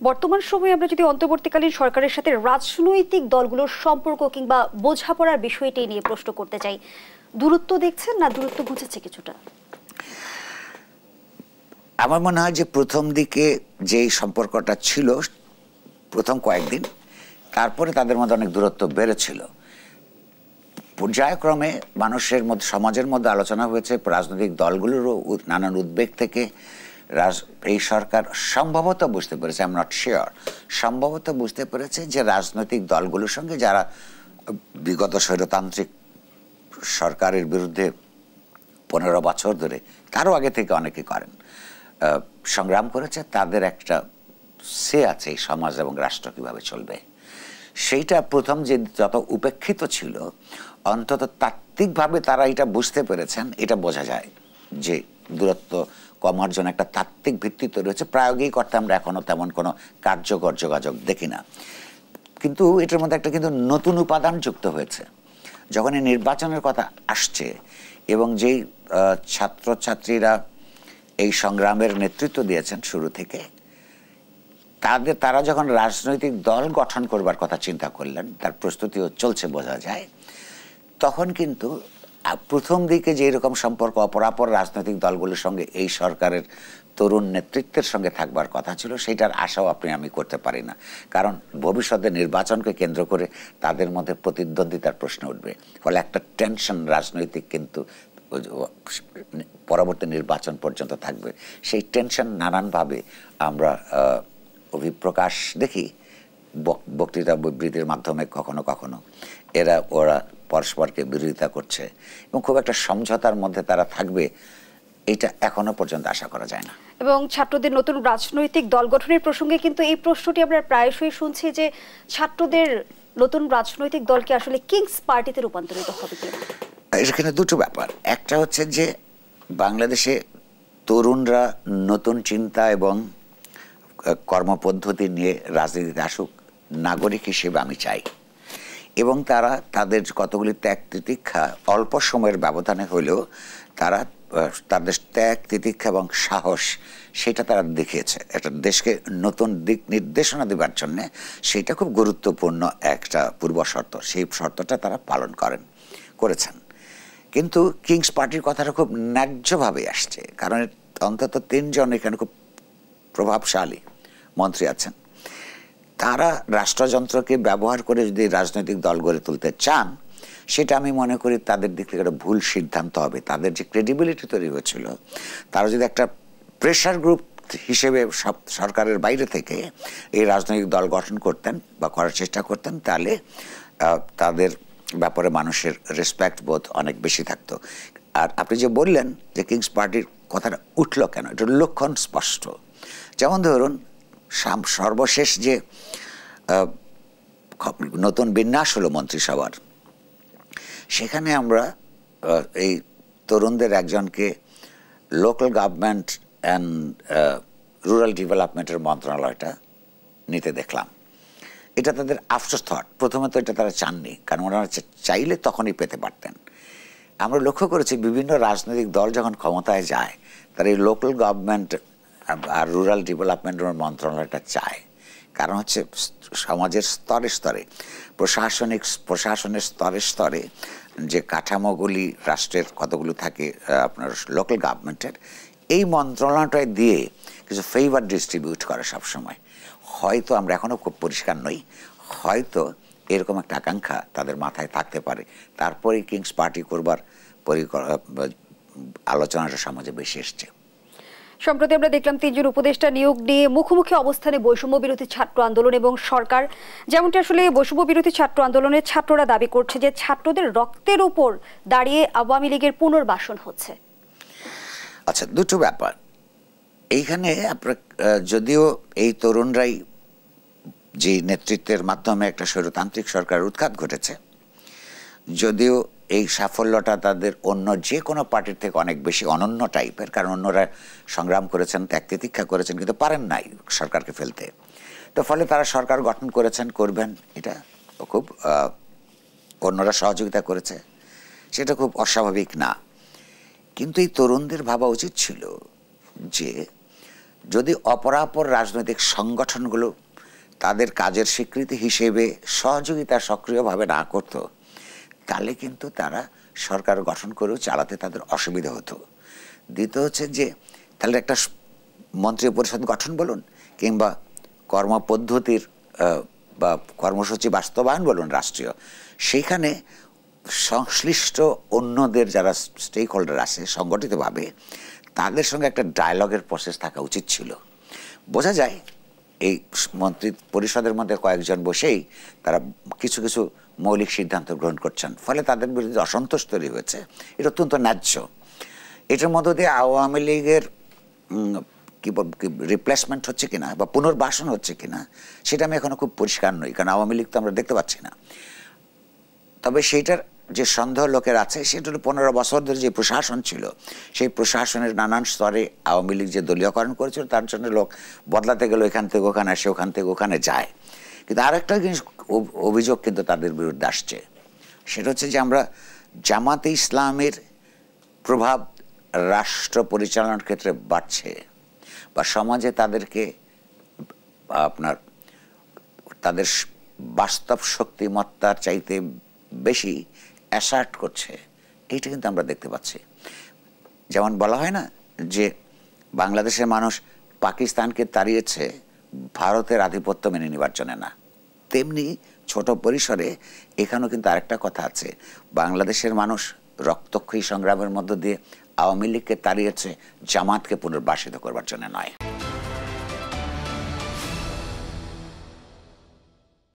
বর্তমান সময়ে আমরা যদি অন্তর্বর্তীকালীন সরকারের সাথে রাজনৈতিক দলগুলোর সম্পর্ক কিংবা বোঝাপড়ার বিষয়টি নিয়ে প্রশ্ন করতে চাই, দূরত্ব দেখছেন না দূরত্ব ঘুচেছে কিছুটা? আমার মনে হয় যে প্রথম দিকে যেই সম্পর্কটা ছিল প্রথম কয়েকদিন, তারপরে তাদের মধ্যে অনেক দূরত্ব বেড়েছিল। পর্যায়ক্রমে মানুষের মধ্যে, সমাজের মধ্যে আলোচনা হয়েছে, রাজনৈতিক দলগুলোরও নানান উদ্বেগ থেকে এই সরকার সম্ভবত বুঝতে পেরেছে, আই এম নট শিওর, সম্ভবত বুঝতে পেরেছে যে রাজনৈতিক দলগুলোর সঙ্গে যারা বিগত স্বৈরতান্ত্রিক সরকারের বিরুদ্ধে 15 বছর ধরে, তারও আগে থেকে অনেকে করেন, সংগ্রাম করেছে, তাদের একটা সে আছে এই সমাজ এবং রাষ্ট্র কীভাবে চলবে। সেইটা প্রথম যে যত উপেক্ষিত ছিল, অন্তত তাত্ত্বিকভাবে তারা এটা বুঝতে পেরেছেন, এটা বোঝা যায় যে দূরত্ব কমার জন্য একটা তাত্ত্বিক ভিত্তি তৈরি হয়েছে। প্রায়োগিক অর্থে আমরা এখনও তেমন কোনো কার্যকর যোগাযোগ দেখি না, কিন্তু এটার মধ্যে একটা কিন্তু নতুন উপাদান যুক্ত হয়েছে। যখন এই নির্বাচনের কথা আসছে এবং যেই ছাত্রছাত্রীরা এই সংগ্রামের নেতৃত্ব দিয়েছেন শুরু থেকে, তারা যখন রাজনৈতিক দল গঠন করবার কথা চিন্তা করলেন, তার প্রস্তুতিও চলছে বোঝা যায়, তখন কিন্তু প্রথম দিকে যে এরকম সম্পর্ক অপরাপর রাজনৈতিক দলগুলোর সঙ্গে এই সরকারের তরুণ নেতৃত্বের সঙ্গে থাকবার কথা ছিল, সেটার আশাও আমি করতে পারি না। কারণ ভবিষ্যতে নির্বাচনকে কেন্দ্র করে তাদের মধ্যে প্রতিদ্বন্দ্বিতার প্রশ্ন উঠবে, ফলে একটা টেনশন রাজনৈতিক কিন্তু পরবর্তী নির্বাচন পর্যন্ত থাকবে। সেই টেনশন নানানভাবে আমরা অভিপ্রকাশ দেখি, বক্তৃতা বিবৃতির মাধ্যমে কখনো কখনো ওরা পরস্পরকে বিরোধিতা করছে এবং খুব একটা সমঝোতার মধ্যে তারা থাকবে, এটা এখনো পর্যন্ত আশা করা যায় না। এবং ছাত্রদের নতুন রাজনৈতিক দল গঠনের প্রসঙ্গে কিন্তু এই প্রশ্নটি আমরা প্রায়শই শুনছি যে ছাত্রদের নতুন রাজনৈতিক দলকে আসলে কিংস পার্টিতে রূপান্তরিত হবে কিনা। এখানে দুটো ব্যাপার, একটা হচ্ছে যে বাংলাদেশে তরুণরা নতুন চিন্তা এবং কর্মপদ্ধতি নিয়ে রাজনীতিতে আসুক, নাগরিক হিসেবে আমি চাই, এবং তারা তাদের কতগুলি ত্যাগ তিতিক্ষা অল্প সময়ের ব্যবধানে হলেও তারা তাদের ত্যাগ তিতিক্ষা এবং সাহস সেটা তারা দেখিয়েছে। একটা দেশকে নতুন দিক নির্দেশনা দেবার জন্যে সেটা খুব গুরুত্বপূর্ণ একটা পূর্ব শর্ত, সেই শর্তটা তারা পালন করেছেন। কিন্তু কিংস পার্টির কথাটা খুব ন্যায্যভাবে আসছে, কারণ অন্তত 3 জন এখানে খুব প্রভাবশালী মন্ত্রী আছেন। তারা রাষ্ট্রযন্ত্রকে ব্যবহার করে যদি রাজনৈতিক দল গড়ে তুলতে চান, সেটা আমি মনে করি তাদের দিক থেকে একটা ভুল সিদ্ধান্ত হবে। তাদের যে ক্রেডিবিলিটি তৈরি হয়েছিল, তারা যদি একটা প্রেশার গ্রুপ হিসেবে সরকারের বাইরে থেকে এই রাজনৈতিক দল গঠন করতেন বা করার চেষ্টা করতেন, তাহলে তাদের ব্যাপারে মানুষের রেসপেক্ট বোধ অনেক বেশি থাকতো। আর আপনি যে বললেন যে কিংস পার্টির কথাটা উঠল কেন, এটার লক্ষণ স্পষ্ট। যেমন ধরুন, সর্বশেষ যে নতুন বিন্যাস হলো মন্ত্রিসভার, সেখানে আমরা এই তরুণদের একজনকে লোকাল গভর্নমেন্ট অ্যান্ড রুরাল ডেভেলপমেন্টের মন্ত্রণালয়টা নিতে দেখলাম। এটা তাদের আফটার থট, প্রথমে তো এটা তারা চাননি, কারণ ওনারা চাইলে তখনই পেতে পারতেন। আমরা লক্ষ্য করেছি বিভিন্ন রাজনৈতিক দল যখন ক্ষমতায় যায়, তারা এই লোকাল গভর্নমেন্ট আর রুরাল ডেভেলপমেন্টের মন্ত্রণালয়টা চায়। কারণ হচ্ছে সমাজের স্তরে স্তরে, প্রশাসনের স্তরে স্তরে যে কাঠামোগুলি রাষ্ট্রের কতগুলো থাকে আপনার লোকাল গভর্নমেন্টের, এই মন্ত্রণালয়টায় দিয়ে কিছু ফেভার ডিস্ট্রিবিউট করে সবসময়। হয়তো আমরা এখনও খুব পরিষ্কার নই, হয়তো এরকম একটা আকাঙ্ক্ষা তাদের মাথায় থাকতে পারে। তারপরেই কিংস পার্টি করবার আলোচনাটা সমাজে বেশি এসছে। সম্প্রতি আমরা দেখলাম 3 জন উপদেষ্টা নিয়োগ নিয়ে মুখোমুখি অবস্থানে বৈষম্য বিরোধী ছাত্র আন্দোলন এবং সরকার। যেমনটি আসলে বৈষম্য বিরোধী ছাত্র আন্দোলনের ছাত্ররা দাবি করছে যে ছাত্রদের রক্তের উপর দাঁড়িয়ে আওয়ামী লীগের পুনর্বাসন হচ্ছে। আচ্ছা, দুটো ব্যাপার এইখানে। যদিও এই তরুণরাই যে নেতৃত্বের মাধ্যমে একটা স্বৈরতান্ত্রিক সরকারের উৎখাত ঘটেছে, যদিও এই সাফল্যটা তাদের অন্য যে কোনো পার্টির থেকে অনেক বেশি অনন্য টাইপের, কারণ অন্যরা সংগ্রাম করেছেন, ত্যাগ তিতিক্ষা করেছেন, কিন্তু পারেন নাই সরকারকে ফেলতে। তো ফলে তারা সরকার গঠন করেছেন, করবেন, এটা খুব অন্যরা সহযোগিতা করেছে, সেটা খুব অস্বাভাবিক না। কিন্তু এই তরুণদের ভাবা উচিত ছিল যে যদি অপরাপর রাজনৈতিক সংগঠনগুলো তাদের কাজের স্বীকৃতি হিসেবে সহযোগিতা সক্রিয়ভাবে না করত, তাহলে কিন্তু তারা সরকার গঠন করেও চালাতে তাদের অসুবিধা হতো। দ্বিতীয় হচ্ছে যে তাহলে একটা মন্ত্রী পরিষদ গঠন বলুন কিংবা কর্মপদ্ধতির বা কর্মসূচি বাস্তবায়ন বলুন রাষ্ট্রীয়, সেইখানে সংশ্লিষ্ট অন্যদের যারা স্টেক হোল্ডার আছে সংগঠিতভাবে, তাদের সঙ্গে একটা ডায়ালগের প্রসেস থাকা উচিত ছিল। বোঝা যায় এই মন্ত্রী পরিষদের মধ্যে কয়েকজন বসেই তারা কিছু কিছু মৌলিক সিদ্ধান্ত গ্রহণ করছেন, ফলে তাদের বিরুদ্ধে অসন্তোষ তৈরি হয়েছে। এটা অত্যন্ত ন্যায্য। এটার মধ্য দিয়ে আওয়ামী লীগের রিপ্লেসমেন্ট হচ্ছে কিনা বা পুনর্বাসন হচ্ছে কিনা সেটা আমি এখনো খুব পরিষ্কার নই, কারণ আওয়ামী লীগ তো আমরা দেখতে পাচ্ছি না। তবে সেইটার যে সন্দেহ লোকের আছে সেটা হলো 15 বছর ধরে যে প্রশাসন ছিল, সেই প্রশাসনের নানান স্তরে আওয়ামী লীগ যে দলীয়করণ করেছিল তার জন্য লোক বদলাতে গেল, এখান থেকে ওখানে আসে, ওখান থেকে ওখানে যায়। কিন্তু আর একটা জিনিস অভিযোগ কিন্তু তাদের বিরুদ্ধে আসছে, সেটা হচ্ছে যে আমরা জামাতে ইসলামের প্রভাব রাষ্ট্র পরিচালনার ক্ষেত্রে বাড়ছে বা সমাজে তাদেরকে তাদের বাস্তব শক্তিমত্তার চাইতে বেশি অ্যাসার্ট করছে, এইটা কিন্তু আমরা দেখতে পাচ্ছি। যেমন বলা হয় না যে বাংলাদেশের মানুষ পাকিস্তানকে তাড়িয়েছে ভারতের আধিপত্য মেনে নেবার জন্য না, তেমনি ছোট পরিসরে এখানেও কিন্তু আরেকটা কথা আছে, বাংলাদেশের মানুষ রক্তক্ষয়ী সংগ্রামের মধ্য দিয়ে আওয়ামী লীগকে তাড়িয়েছে জামাতকে পুনর্বাসিত করবার জন্য নয়।